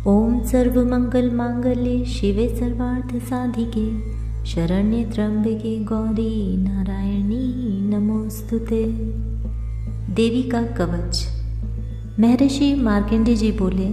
ओम सर्वमंगल मांगल्ये शिवे सर्वार्थ साधिके शरण्ये त्र्यंबके गौरी नारायणी नमोस्तुते। देवी का कवच। महर्षि मार्कंडेय जी बोले,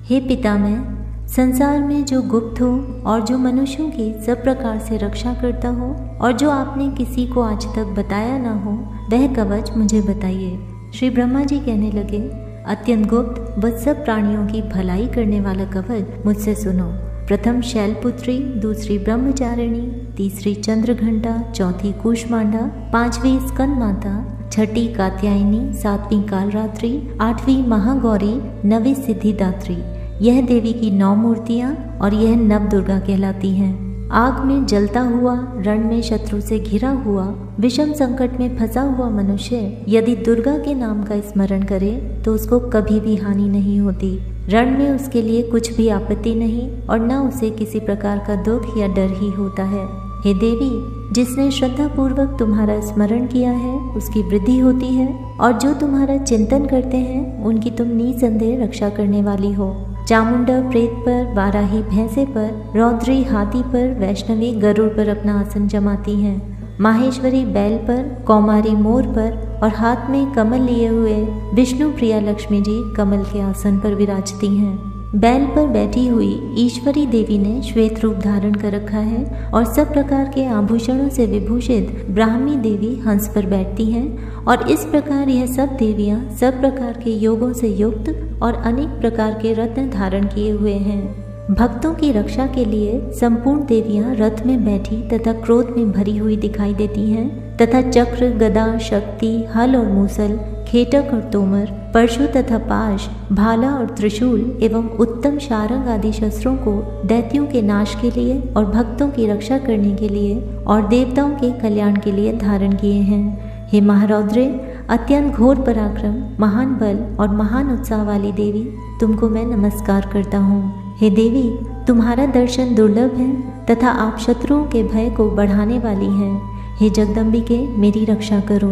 हे पितामह, संसार में जो गुप्त हो और जो मनुष्यों की सब प्रकार से रक्षा करता हो और जो आपने किसी को आज तक बताया ना हो, वह कवच मुझे बताइए। श्री ब्रह्मा जी कहने लगे, अत्यंत गुप्त व सब प्राणियों की भलाई करने वाला कवच मुझसे सुनो। प्रथम शैलपुत्री, दूसरी ब्रह्मचारिणी, तीसरी चंद्रघंटा, चौथी कूष्मांडा, पांचवी स्कंद माता, छठी कात्यायनी, सातवीं कालरात्रि, आठवीं महागौरी, नवी सिद्धिदात्री। यह देवी की 9 मूर्तियां और यह नव दुर्गा कहलाती हैं। आग में जलता हुआ, रण में शत्रु से घिरा हुआ, विषम संकट में फंसा हुआ मनुष्य यदि दुर्गा के नाम का स्मरण करे तो उसको कभी भी हानि नहीं होती। रण में उसके लिए कुछ भी आपत्ति नहीं और न उसे किसी प्रकार का दुख या डर ही होता है। हे देवी, जिसने श्रद्धा पूर्वक तुम्हारा स्मरण किया है उसकी वृद्धि होती है और जो तुम्हारा चिंतन करते हैं उनकी तुम निसंदेह रक्षा करने वाली हो। चामुंडा प्रेत पर, वाराही भैंसे पर, रौद्री हाथी पर, वैष्णवी गरुड़ पर अपना आसन जमाती हैं। माहेश्वरी बैल पर, कौमारी मोर पर और हाथ में कमल लिए हुए विष्णु प्रिया लक्ष्मी जी कमल के आसन पर विराजती हैं। बैल पर बैठी हुई ईश्वरी देवी ने श्वेत रूप धारण कर रखा है और सब प्रकार के आभूषणों से विभूषित ब्राह्मी देवी हंस पर बैठती हैं और इस प्रकार यह सब देवियां सब प्रकार के योगों से युक्त और अनेक प्रकार के रत्न धारण किए हुए हैं। भक्तों की रक्षा के लिए संपूर्ण देवियां रथ में बैठी तथा क्रोध में भरी हुई दिखाई देती हैं तथा चक्र, गदा, शक्ति, हल और मूसल, खेटक और तोमर, परशु तथा पाश, भाला और त्रिशूल एवं उत्तम शारंग आदि शस्त्रों को दैत्यों के नाश के लिए और भक्तों की रक्षा करने के लिए और देवताओं के कल्याण के लिए धारण किए हैं। हे महारौद्रे, अत्यंत घोर पराक्रम, महान बल और महान उत्साह वाली देवी, तुमको मैं नमस्कार करता हूँ। हे देवी, तुम्हारा दर्शन दुर्लभ है तथा आप शत्रुओं के भय को बढ़ाने वाली हैं। हे जगदम्बिके, मेरी रक्षा करो।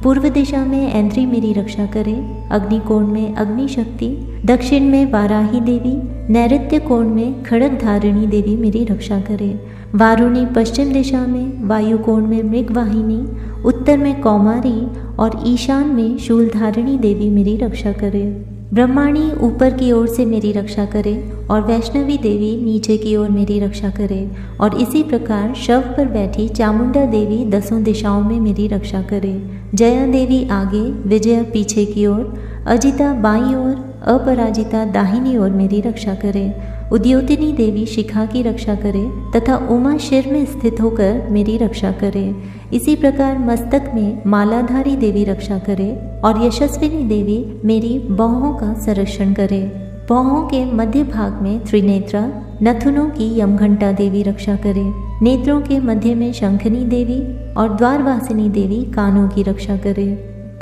पूर्व दिशा में ऐंद्री मेरी रक्षा करे, अग्निकोण में अग्नि शक्ति, दक्षिण में वाराही देवी, नैऋत्य कोण में खड़ग धारिणी देवी मेरी रक्षा करे। वारुणी पश्चिम दिशा में, वायु कोण में मृगवाहिनी, उत्तर में कौमारी और ईशान में शूलधारिणी देवी मेरी रक्षा करे। ब्रह्माणी ऊपर की ओर से मेरी रक्षा करे और वैष्णवी देवी नीचे की ओर मेरी रक्षा करे और इसी प्रकार शव पर बैठी चामुंडा देवी 10 दिशाओं में मेरी रक्षा करे। जया देवी आगे, विजया पीछे की ओर, अजिता बाईं ओर, अपराजिता दाहिनी ओर मेरी रक्षा करे। उद्योतिनी देवी शिखा की रक्षा करे तथा उमा शिर में स्थित होकर मेरी रक्षा करे। इसी प्रकार मस्तक में मालाधारी देवी रक्षा करे और यशस्विनी देवी मेरी बाहों का संरक्षण करे। बाहों के मध्य भाग में त्रिनेत्रा, नथुनों की यमघंटा देवी रक्षा करे। नेत्रों के मध्य में शंखनी देवी और द्वारवासिनी देवी कानों की रक्षा करे।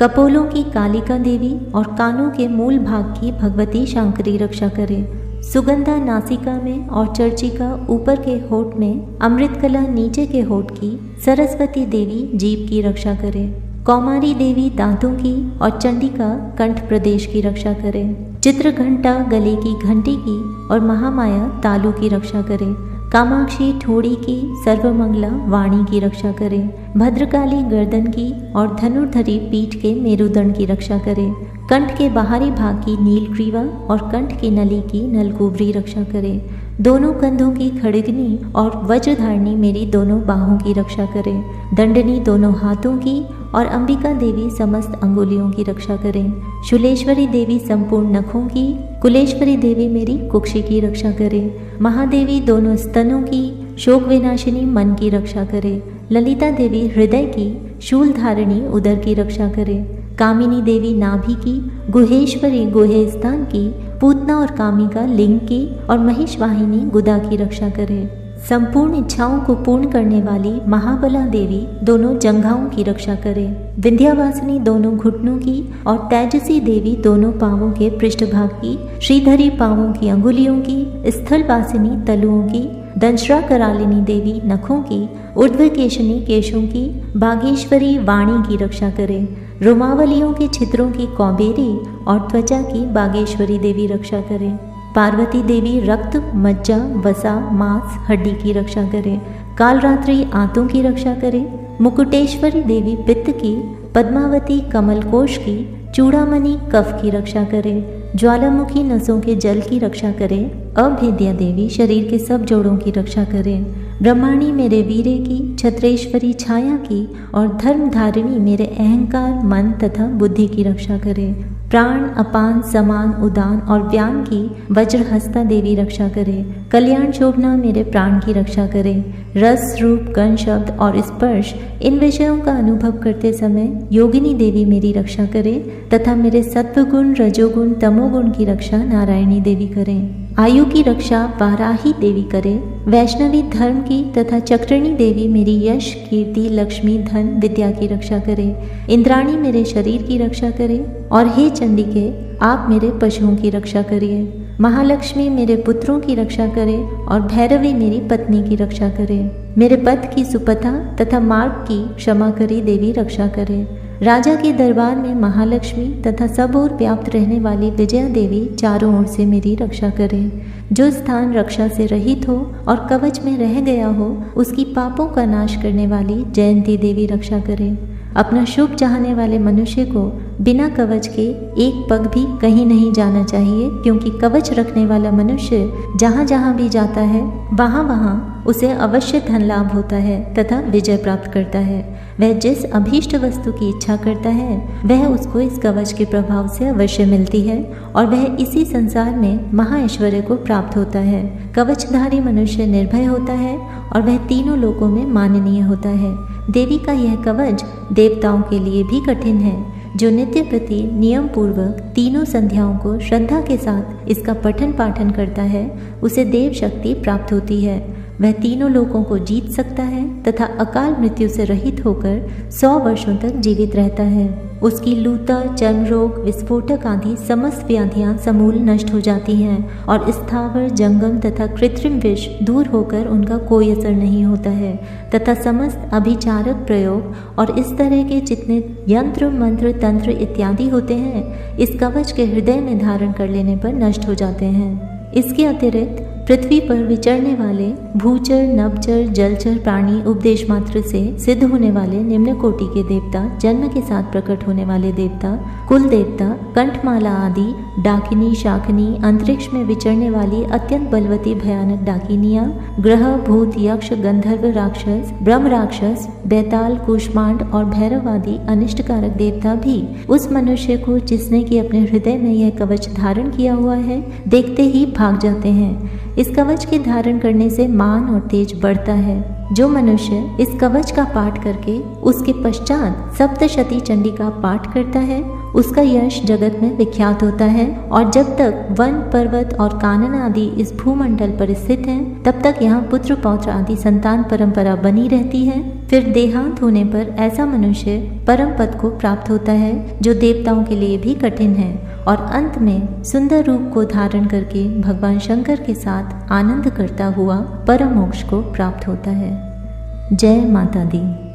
कपोलों की कालिका देवी और कानों के मूल भाग की भगवती शांकरी रक्षा करे। सुगंधा नासिका में और चर्चिका ऊपर के होठ में, अमृतकला नीचे के होठ की, सरस्वती देवी जीभ की रक्षा करे। कौमारी देवी दांतों की और चंडिका कंठ प्रदेश की रक्षा करे। चित्रघंटा गले की घंटी की और महामाया तालु की रक्षा करे। कामाक्षी ठोड़ी की, सर्वमंगला वाणी की रक्षा करे। भद्रकाली गर्दन की और धनुर्धरी पीठ के मेरुदंड की रक्षा करे। कंठ के बाहरी भाग की नीलग्रीवा और कंठ की नली की नलकुबरी रक्षा करे। दोनों कंधों की खड़गनी और वज्रधारणी मेरी दोनों बाहों की रक्षा करे। दंडनी दोनों हाथों की और अंबिका देवी समस्त अंगुलियों की रक्षा करें। शूलेश्वरी देवी संपूर्ण नखों की, कुलेश्वरी देवी मेरी कुक्षी की रक्षा करे। महादेवी दोनों स्तनों की, शोक विनाशिनी मन की रक्षा करे। ललिता देवी हृदय की, शूलधारिणी उदर की रक्षा करे। कामिनी देवी नाभि की, गुहेश्वरी गुहे स्थान की, पूतना और कामिका लिंग की और महिषवाहिनी गुदा की रक्षा करे। संपूर्ण इच्छाओं को पूर्ण करने वाली महाबला देवी दोनों जंघाओं की रक्षा करे। विंध्यावासिनी दोनों घुटनों की और तेजसी देवी दोनों पांवों के पृष्ठभाग की, श्रीधरी पांवों की अंगुलियों की, स्थलवासिनी तलुओं की, दंशरा करालिनी देवी नखों की, ऊर्ध्वकेशनी केशों की, बागेश्वरी वाणी की रक्षा करे। रोमावलियों के छिद्रों की कौबेरी और त्वचा की बागेश्वरी देवी रक्षा करे। पार्वती देवी रक्त, मज्जा, वसा, मांस, हड्डी की रक्षा करे। कालरात्रि आंतों की रक्षा करे। मुकुटेश्वरी देवी पित्त की, पद्मावती कमलकोश की, चूड़ामणि कफ की रक्षा करे। ज्वालामुखी नसों के जल की रक्षा करे। अभेद्या देवी शरीर के सब जोड़ों की रक्षा करे। ब्रह्माणी मेरे वीरे की, छत्रेश्वरी छाया की और धर्मधारिणी मेरे अहंकार, मन तथा बुद्धि की रक्षा करे। प्राण, अपान, समान, उदान और व्यान की वज्रहस्ता देवी रक्षा करे। कल्याण शोभना मेरे प्राण की रक्षा करे। रस, रूप, गंध, शब्द और स्पर्श इन विषयों का अनुभव करते समय योगिनी देवी मेरी रक्षा करे तथा मेरे सत्वगुण, रजोगुण, तमोगुण की रक्षा नारायणी देवी करें। आयु की रक्षा वाराही देवी करे। वैष्णवी धर्म की तथा चक्रणी देवी मेरी यश, कीर्ति, लक्ष्मी, धन, विद्या की रक्षा करे। इंद्राणी मेरे शरीर की रक्षा करे और हे चंडिके, आप मेरे पशुओं की रक्षा करिए। महालक्ष्मी मेरे पुत्रों की रक्षा करे और भैरवी मेरी पत्नी की रक्षा करे। मेरे पथ की सुपथा तथा मार्ग की क्षमा करी देवी रक्षा करे। राजा के दरबार में महालक्ष्मी तथा सब ओर व्याप्त रहने वाली विजया देवी चारों ओर से मेरी रक्षा करे। जो स्थान रक्षा से रहित हो और कवच में रह गया हो, उसकी पापों का नाश करने वाली जयंती देवी रक्षा करे। अपना शुभ चाहने वाले मनुष्य को बिना कवच के एक पग भी कहीं नहीं जाना चाहिए, क्योंकि कवच रखने वाला मनुष्य जहाँ जहाँ भी जाता है वहाँ वहाँ उसे अवश्य धन लाभ होता है तथा विजय प्राप्त करता है। वह जिस अभीष्ट वस्तु की इच्छा करता है वह उसको इस कवच के प्रभाव से अवश्य मिलती है और वह इसी संसार में महाऐश्वर्य को प्राप्त होता है। कवचधारी मनुष्य निर्भय होता है और वह तीनों लोकों में माननीय होता है। देवी का यह कवच देवताओं के लिए भी कठिन है। जो नित्य प्रति नियम पूर्वक तीनों संध्याओं को श्रद्धा के साथ इसका पठन पाठन करता है, उसे देव शक्ति प्राप्त होती है। वह तीनों लोकों को जीत सकता है तथा अकाल मृत्यु से रहित होकर 100 वर्षों तक जीवित रहता है। उसकी लूता, चर्म रोग, विस्फोटक आदि समस्त व्याधियां समूल नष्ट हो जाती हैं और स्थावर, जंगम तथा कृत्रिम विष दूर होकर उनका कोई असर नहीं होता है तथा समस्त अभिचारक प्रयोग और इस तरह के जितने यंत्र, मंत्र, तंत्र इत्यादि होते हैं इस कवच के हृदय में धारण कर लेने पर नष्ट हो जाते हैं। इसके अतिरिक्त पृथ्वी पर विचरने वाले भूचर, नभचर, जलचर प्राणी उपदेश मात्र से सिद्ध होने वाले निम्न कोटि के देवता, जन्म के साथ प्रकट होने वाले देवता, कुल देवता, कंठमाला आदि, डाकिनी, शाकिनी, अंतरिक्ष में विचरने वाली अत्यंत बलवती भयानक डाकिनियां, ग्रह, भूत, यक्ष, गंधर्व, राक्षस, ब्रह्म राक्षस, बैताल, कूष्मांड और भैरव आदि अनिष्टकारक देवता भी उस मनुष्य को जिसने कि अपने हृदय में यह कवच धारण किया हुआ है देखते ही भाग जाते हैं। इस कवच के धारण करने से मान और तेज बढ़ता है। जो मनुष्य इस कवच का पाठ करके उसके पश्चात सप्तशती चंडी का पाठ करता है उसका यश जगत में विख्यात होता है और जब तक वन, पर्वत और कानन आदि इस भूमंडल पर स्थित हैं तब तक यहाँ पुत्र पौत्र आदि संतान परंपरा बनी रहती है। फिर देहांत होने पर ऐसा मनुष्य परम पद को प्राप्त होता है जो देवताओं के लिए भी कठिन है और अंत में सुंदर रूप को धारण करके भगवान शंकर के साथ आनंद करता हुआ परम मोक्ष को प्राप्त होता है। जय माता दी।